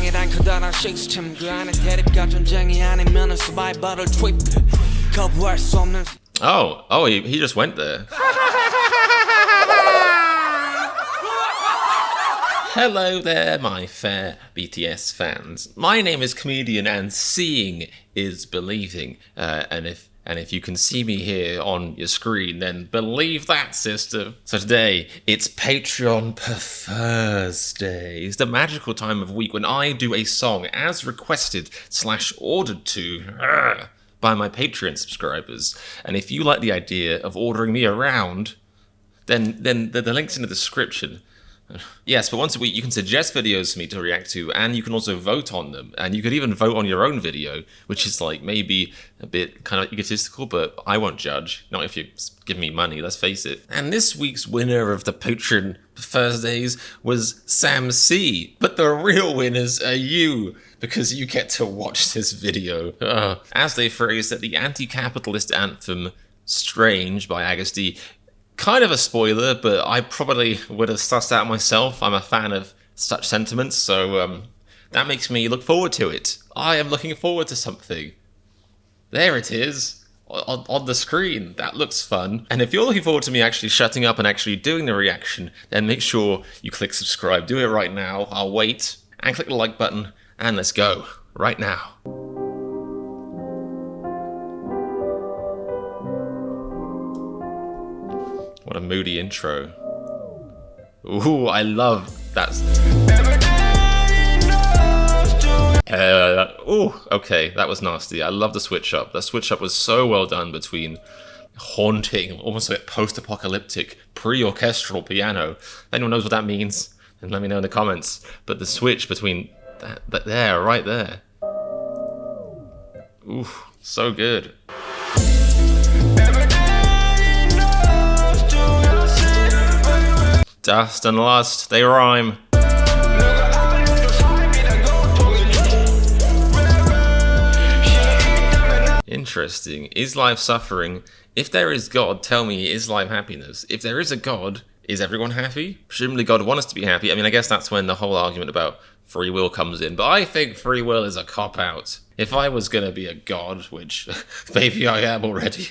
세상이란 커다란 시스템 그 안에 대립과 전쟁이 아니면은 서바이벌을 투입 거부할 수 없는 Oh, he just went there. Hello there, my fair BTS fans. My name is Comedian, and seeing is believing. And if you can see me here on your screen, then believe that, sister. So today, it's Patreon Prefers Day. It's the magical time of week when I do a song as requested / ordered to by my Patreon subscribers. And if you like the idea of ordering me around, then the link's in the description. Yes, but once a week you can suggest videos for me to react to, and you can also vote on them, and you could even vote on your own video, which is like maybe a bit kind of egotistical, but I won't judge, not if you give me money, let's face it. And this week's winner of the Patreon Thursdays was Sam C, but the real winners are you, because you get to watch this video. As they phrased it, the anti-capitalist anthem Strange by Agust D. Kind of a spoiler, but I probably would have sussed out myself. I'm a fan of such sentiments, so that makes me look forward to it. I am looking forward to something. There it is, on the screen. That looks fun. And if you're looking forward to me actually shutting up and actually doing the reaction, then make sure you click subscribe. Do it right now. I'll wait. And click the like button, and let's go. Right now. What a moody intro. Ooh, I love that. Ooh, okay, that was nasty. I love the switch up. The switch up was so well done between haunting, almost a bit post-apocalyptic, pre-orchestral piano. If anyone knows what that means, then let me know in the comments. But the switch between that there, right there. Ooh, so good. Dust and lust, they rhyme. Interesting. Is life suffering? If there is God, tell me, is life happiness? If there is a God, is everyone happy? Presumably God wants us to be happy. I mean, I guess that's when the whole argument about free will comes in. But I think free will is a cop-out. If I was going to be a God, which maybe I am already,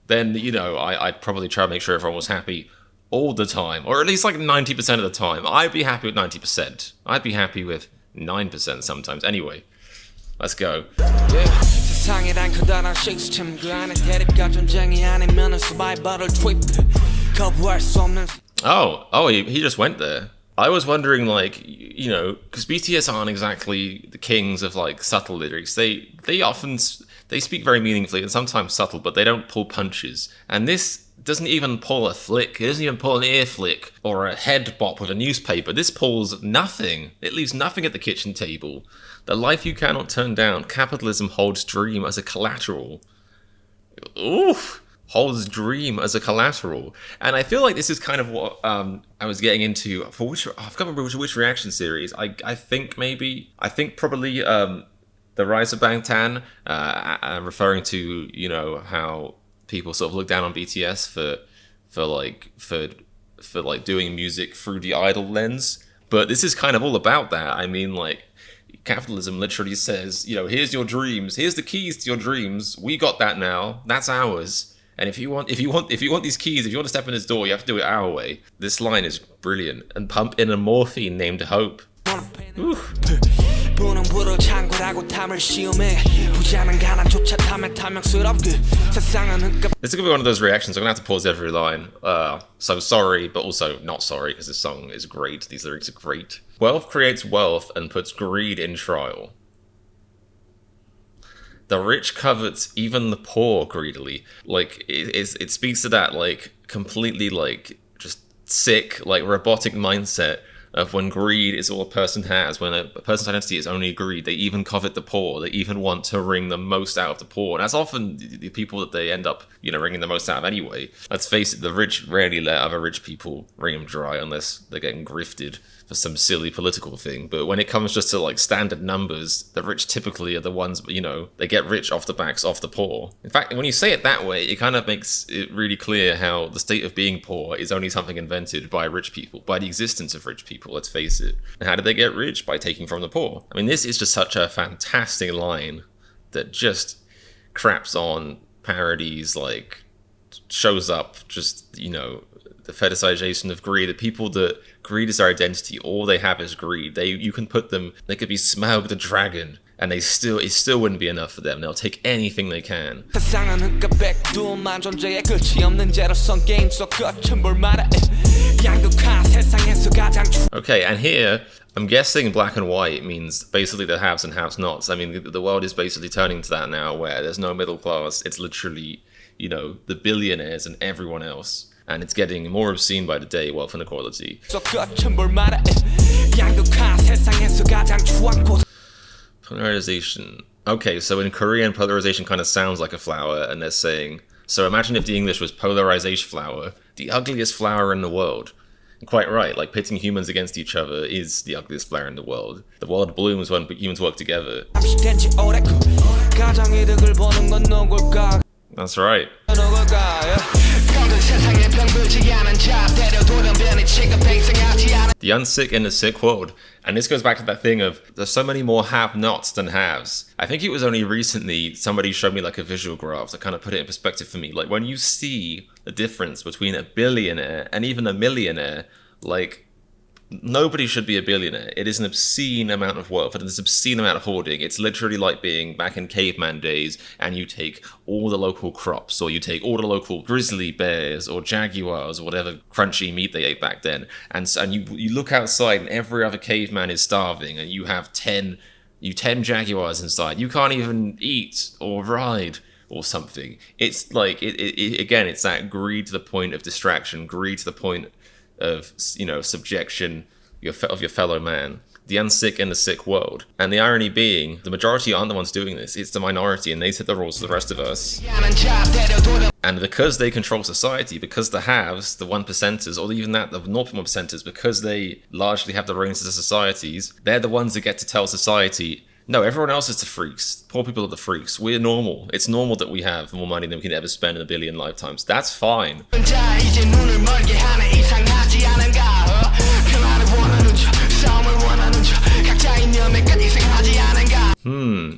then, you know, I'd probably try to make sure everyone was happy all the time, or at least like 90% of the time. I'd be happy with 90%. I'd be happy with 9% sometimes. Anyway, let's go. Oh, he just went there. I was wondering, like, you know, because BTS aren't exactly the kings of like subtle lyrics. They often speak very meaningfully and sometimes subtle, but they don't pull punches. And this doesn't even pull a flick. It doesn't even pull an ear flick or a head bop with a newspaper. This pulls nothing. It leaves nothing at the kitchen table. The life you cannot turn down. Capitalism holds dream as a collateral. Oof. Holds dream as a collateral. And I feel like this is kind of what I was getting into for which, I can't remember which reaction series. I think probably the Rise of Bangtan, referring to, you know, how people sort of look down on BTS for doing music through the idol lens. But this is kind of all about that. I mean, like, capitalism literally says, you know, here's your dreams, here's the keys to your dreams. We got that now. That's ours. And if you want these keys, if you want to step in this door, you have to do it our way. This line is brilliant. And pump in a morphine named Hope. Ooh. This is gonna be one of those reactions. I'm gonna have to pause every line. So sorry, but also not sorry, because this song is great. These lyrics are great. Wealth creates wealth and puts greed in trial. The rich covets even the poor greedily. Like, it speaks to that, like, completely, like, just sick, like, robotic mindset of when greed is all a person has, when a person's identity is only greed. They even covet the poor. They even want to wring the most out of the poor. And that's often the people that they end up, you know, wringing the most out of anyway. Let's face it, the rich rarely let other rich people wring them dry unless they're getting grifted for some silly political thing. But when it comes just to like standard numbers, the rich typically are the ones, you know, they get rich off the backs of the poor. In fact, when you say it that way, it kind of makes it really clear how the state of being poor is only something invented by rich people, by the existence of rich people. people, let's face it. And how did they get rich? By taking from the poor. I mean, this is just such a fantastic line that just craps on parodies, like, shows up just, you know, the fetishization of greed. The people that greed is their identity, all they have is greed. You can put them, they could be Smaug the dragon, and it still wouldn't be enough for them. They'll take anything they can. Okay, and here, I'm guessing black and white means basically the haves and have-nots. I mean, the world is basically turning to that now, where there's no middle class. It's literally, you know, the billionaires and everyone else. And it's getting more obscene by the day, wealth inequality. Polarization. Okay, so in Korean, polarization kind of sounds like a flower, and they're saying, so imagine if the English was polarization flower, the ugliest flower in the world. And quite right, like pitting humans against each other is the ugliest flower in the world. The world blooms when humans work together. That's right. The unsick in the sick world. And this goes back to that thing of there's so many more have-nots than haves. I think it was only recently somebody showed me like a visual graph that kind of put it in perspective for me. Like when you see the difference between a billionaire and even a millionaire, like nobody should be a billionaire. It is an obscene amount of wealth. It is an obscene amount of hoarding. It's literally like being back in caveman days and you take all the local crops, or you take all the local grizzly bears or jaguars or whatever crunchy meat they ate back then. And you look outside and every other caveman is starving and you have 10 jaguars inside. You can't even eat or ride or something. It's like, again, it's that greed to the point of distraction, greed to the point of, you know, subjection of your fellow man. The unsick in the sick world. And the irony being, the majority aren't the ones doing this, it's the minority, and they set the rules for the rest of us. And because they control society, because the haves, the 1%ers, or even that, the 0.1%ers, because they largely have the reins of the societies, they're the ones that get to tell society, no, everyone else is the freaks. Poor people are the freaks. We're normal. It's normal that we have more money than we can ever spend in 1 billion lifetimes. That's fine.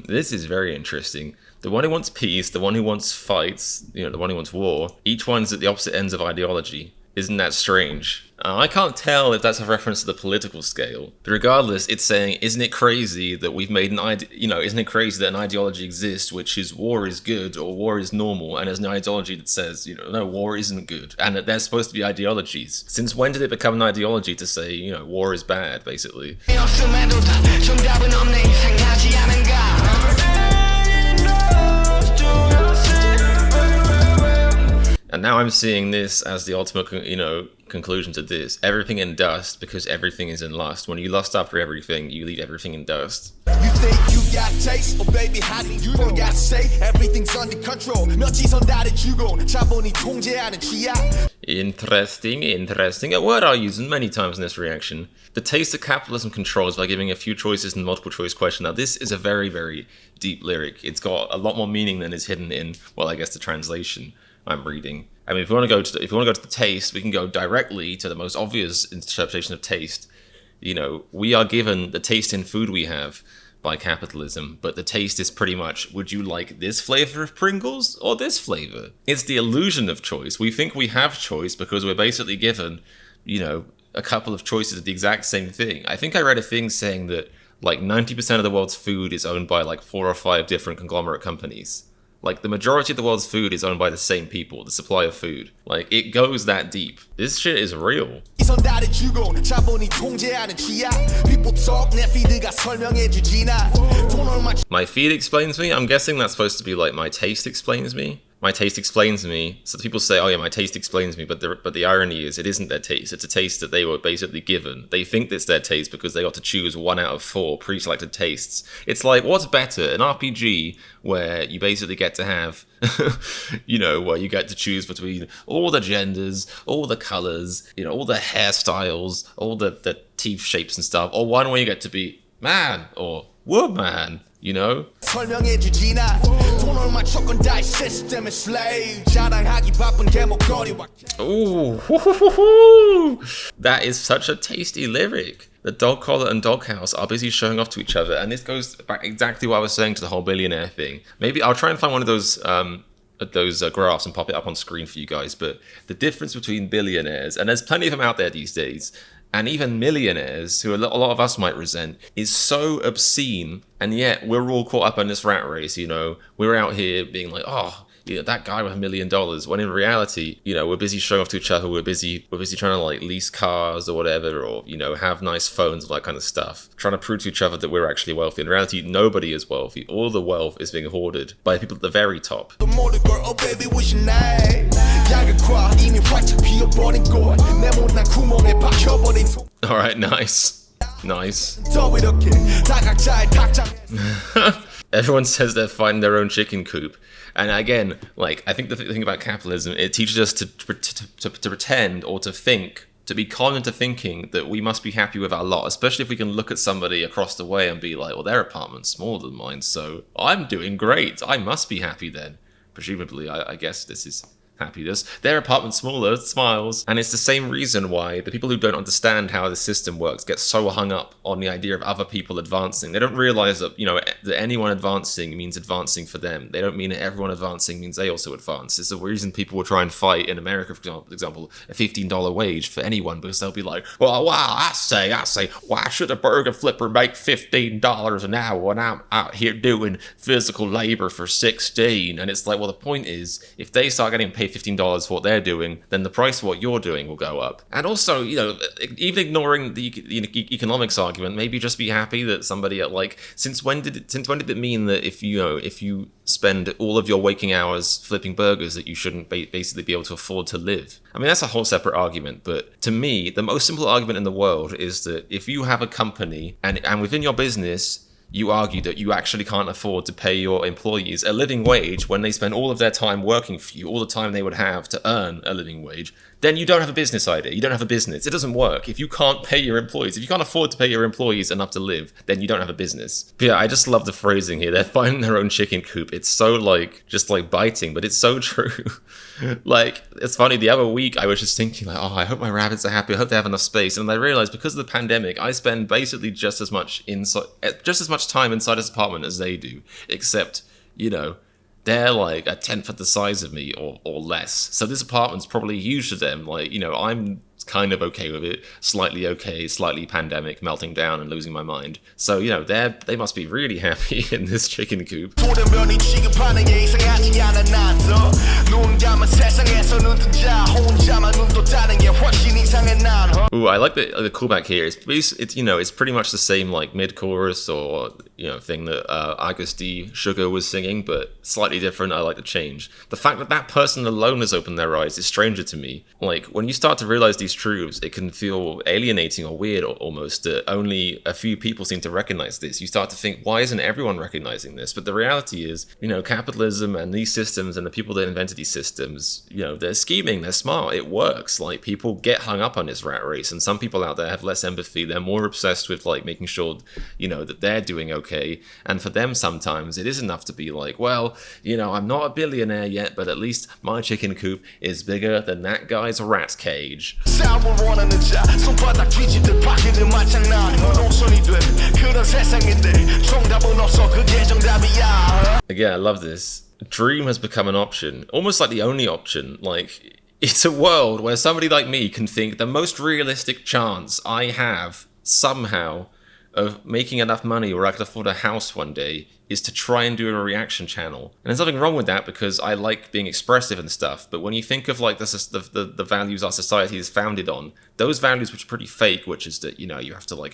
This is very interesting. The one who wants peace, the one who wants fights, you know, the one who wants war, each one's at the opposite ends of ideology. Isn't that strange? I can't tell if that's a reference to the political scale. But regardless, it's saying, isn't it crazy that we've made isn't it crazy that an ideology exists which is war is good or war is normal, and there's an ideology that says, you know, no, war isn't good, and that they're supposed to be ideologies. Since when did it become an ideology to say, you know, war is bad, basically? And now I'm seeing this as the ultimate, you know, conclusion to this. Everything in dust because everything is in lust. When you lust after everything, you leave everything in dust. You think you got taste? Oh baby, how do you know? Got say everything's under control. Interesting. A word I use many times in this reaction. The taste that capitalism controls by giving a few choices in the multiple choice question. Now this is a very, very deep lyric. It's got a lot more meaning than is hidden in, well, I guess the translation I'm reading. I mean, if we want to go to the taste, we can go directly to the most obvious interpretation of taste. You know, we are given the taste in food we have by capitalism, but the taste is pretty much, would you like this flavor of Pringles or this flavor? It's the illusion of choice. We think we have choice because we're basically given, you know, a couple of choices of the exact same thing. I think I read a thing saying that like 90% of the world's food is owned by like 4 or 5 different conglomerate companies. Like, the majority of the world's food is owned by the same people, the supply of food. Like, it goes that deep. This shit is real. My feed explains me? I'm guessing that's supposed to be like, my taste explains me? My taste explains me. So people say, oh yeah, my taste explains me, but the irony is it isn't their taste. It's a taste that they were basically given. They think it's their taste because they got to choose 1 out of 4 pre-selected tastes. It's like, what's better, an RPG where you basically get to have, you know, where you get to choose between all the genders, all the colors, you know, all the hairstyles, all the teeth shapes and stuff, or one where you get to be man or woman, you know? Ooh, that is such a tasty lyric. The dog collar and doghouse are busy showing off to each other, and this goes back exactly what I was saying to the whole billionaire thing. Maybe I'll try and find one of those graphs and pop it up on screen for you guys. But the difference between billionaires, and there's plenty of them out there these days, and even millionaires, who a lot of us might resent, is so obscene. And yet we're all caught up in this rat race. We're out here being like, oh, that guy with $1 million, when in reality, we're busy showing off to each other. We're busy trying to like lease cars or whatever, or have nice phones, all that kind of stuff, trying to prove to each other that we're actually wealthy. In reality, nobody is wealthy. All the wealth is being hoarded by people at the very top. All right, nice. Everyone says they're finding their own chicken coop. And again, like, I think the thing about capitalism, it teaches us to pretend or to think, to be conned into thinking that we must be happy with our lot, especially if we can look at somebody across the way and be like, well, their apartment's smaller than mine, so I'm doing great. I must be happy then. Presumably, I guess this is happiness. Their apartment's smaller, smiles. And it's the same reason why the people who don't understand how the system works get so hung up on the idea of other people advancing. They don't realize that, that anyone advancing means advancing for them. They don't mean that everyone advancing means they also advance. It's the reason people will try and fight in America, for example, a $15 wage for anyone, because they'll be like, well, wow, I say, why should a burger flipper make $15 an hour when I'm out here doing physical labor for 16? And it's like, well, the point is, if they start getting paid $15 for what they're doing, then the price of what you're doing will go up. And also, even ignoring the economics argument, maybe just be happy that somebody at since when did it mean that if you spend all of your waking hours flipping burgers that you shouldn't basically be able to afford to live? I mean, that's a whole separate argument, but to me, the most simple argument in the world is that if you have a company and within your business you argue that you actually can't afford to pay your employees a living wage when they spend all of their time working for you, all the time they would have to earn a living wage, then you don't have a business idea. You don't have a business. It doesn't work. If you can't pay your employees, if you can't afford to pay your employees enough to live, then you don't have a business. But yeah, I just love the phrasing here. They're finding their own chicken coop. It's so just biting, but it's so true. It's funny, the other week I was just thinking oh, I hope my rabbits are happy. I hope they have enough space. And I realized because of the pandemic, I spend basically just as much time inside this apartment as they do, except, they're like a tenth of the size of me or less. So this apartment's probably huge to them. I'm kind of okay with it, slightly pandemic, melting down and losing my mind. So, they must be really happy in this chicken coop. Ooh, I like the callback here. It's pretty much the same mid-chorus or thing that Agust D Suga was singing, but slightly different. I like the change. The fact that person alone has opened their eyes is stranger to me. When you start to realize these truths, it can feel alienating or weird almost that only a few people seem to recognize this. You start to think, why isn't everyone recognizing this? But the reality is, capitalism and these systems and the people that invented these systems, they're scheming, they're smart, it works. People get hung up on this rat race, and some people out there have less empathy. They're more obsessed with making sure, that they're doing okay. And for them, sometimes it is enough to be well, I'm not a billionaire yet, but at least my chicken coop is bigger than that guy's rat cage. Again, I love this. Dream has become an option, almost like the only option. It's a world where somebody like me can think the most realistic chance I have somehow of making enough money where I could afford a house one day is to try and do a reaction channel. And there's nothing wrong with that because I like being expressive and stuff. But when you think of the values our society is founded on, those values which are pretty fake, which is that, you have to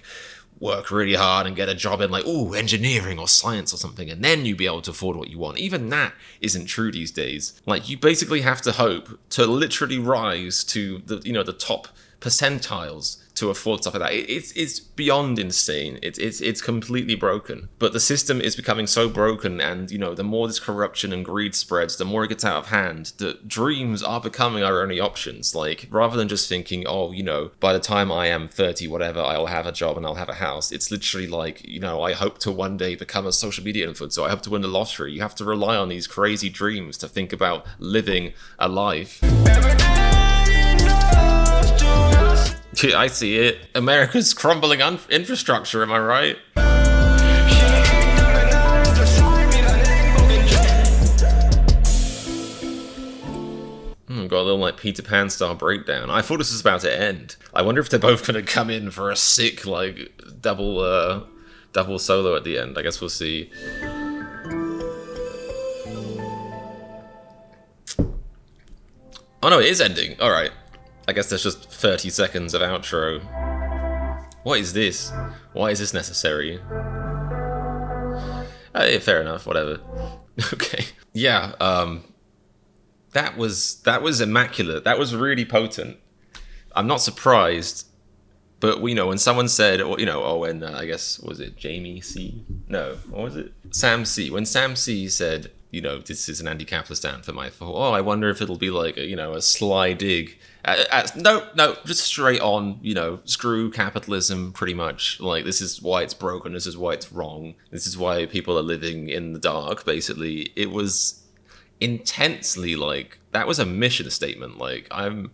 work really hard and get a job in engineering or science or something, and then you'll be able to afford what you want. Even that isn't true these days. You basically have to hope to literally rise to the top percentiles to afford stuff like that. It's beyond insane. It's completely broken. But the system is becoming so broken, and the more this corruption and greed spreads, the more it gets out of hand. The dreams are becoming our only options. Rather than just thinking, by the time I am 30, whatever, I'll have a job and I'll have a house. It's literally I hope to one day become a social media influencer. I hope to win the lottery. You have to rely on these crazy dreams to think about living a life. I see it. America's crumbling infrastructure, am I right? Got a little like Peter Pan style breakdown. I thought this was about to end. I wonder if they're both gonna come in for a sick like double solo at the end. I guess we'll see. Oh no, it is ending. All right. I guess there's just 30 seconds of outro. What is this? Why is this necessary? Yeah, fair enough. Whatever. Okay. Yeah. That was immaculate. That was really potent. I'm not surprised, but you know when someone said, or you know, when I guess was it Jamie C? No, what was it? Sam C. When Sam C said, you know, this is an anti-capitalist anthem, I thought, oh, I wonder if it'll be like a, you know, a sly dig. No, just straight on, you know, screw capitalism, pretty much. Like, this is why it's broken. This is why it's wrong. This is why people are living in the dark. Basically, it was intensely like that was a mission statement. Like I'm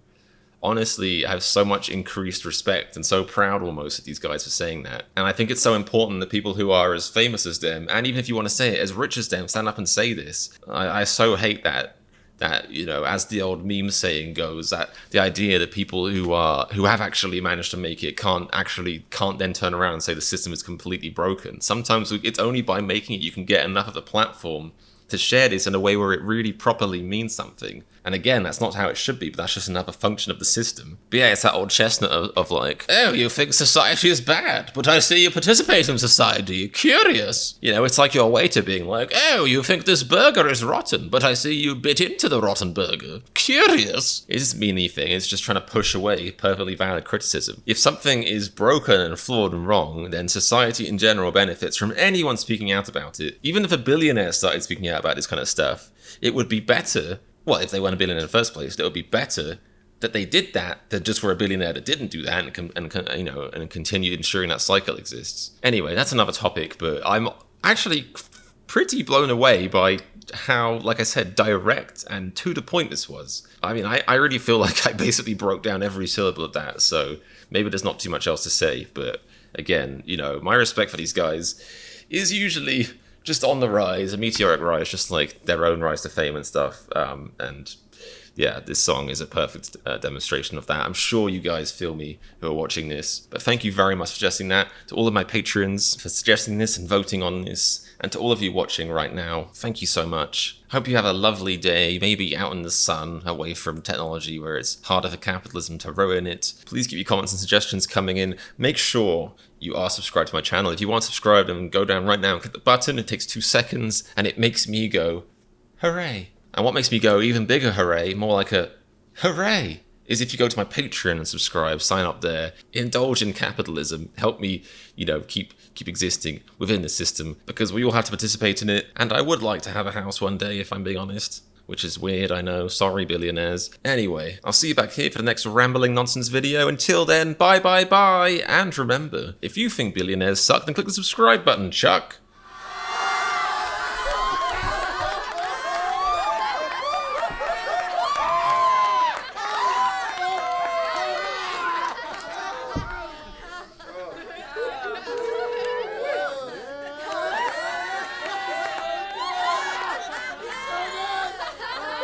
honestly have so much increased respect and so proud almost of these guys for saying that. And I think it's so important that people who are as famous as them, and even if you want to say it, as rich as them, stand up and say this. I so hate that you know, as the old meme saying goes, that the idea that people who have actually managed to make it can't then turn around and say the system is completely broken. Sometimes it's only by making it you can get enough of a platform to share this in a way where it really properly means something. And again, that's not how it should be, but that's just another function of the system. But yeah, it's that old chestnut of like, oh, you think society is bad, but I see you participate in society. Curious. You know, it's like your waiter being like, oh, you think this burger is rotten, but I see you bit into the rotten burger. Curious. It's a meany thing. It's just trying to push away perfectly valid criticism. If something is broken and flawed and wrong, then society in general benefits from anyone speaking out about it. Even if a billionaire started speaking out about this kind of stuff, it would be better. Well, if they weren't a billionaire in the first place, it would be better that they did that than just were a billionaire that didn't do that and continue ensuring that cycle exists. Anyway, that's another topic, but I'm actually pretty blown away by how, like I said, direct and to the point this was. I mean, I really feel like I basically broke down every syllable of that, so maybe there's not too much else to say, but again, you know, my respect for these guys is usually just on the rise, a meteoric rise, just like their own rise to fame and stuff. And yeah, this song is a perfect demonstration of that. I'm sure you guys feel me who are watching this, but thank you very much for suggesting that. To all of my patrons for suggesting this and voting on this, and to all of you watching right now, thank you so much. Hope you have a lovely day, maybe out in the sun, away from technology where it's harder for capitalism to ruin it. Please keep your comments and suggestions coming in. Make sure you are subscribed to my channel. If you aren't subscribed, then go down right now and click the button. It takes 2 seconds and it makes me go, hooray. And what makes me go even bigger hooray, more like a hooray, is if you go to my Patreon and subscribe, sign up there, indulge in capitalism, help me, you know, keep existing within the system, because we all have to participate in it. And I would like to have a house one day, if I'm being honest. Which is weird, I know. Sorry, billionaires. Anyway, I'll see you back here for the next rambling nonsense video. Until then, bye. And remember, if you think billionaires suck, then click the subscribe button, Chuck.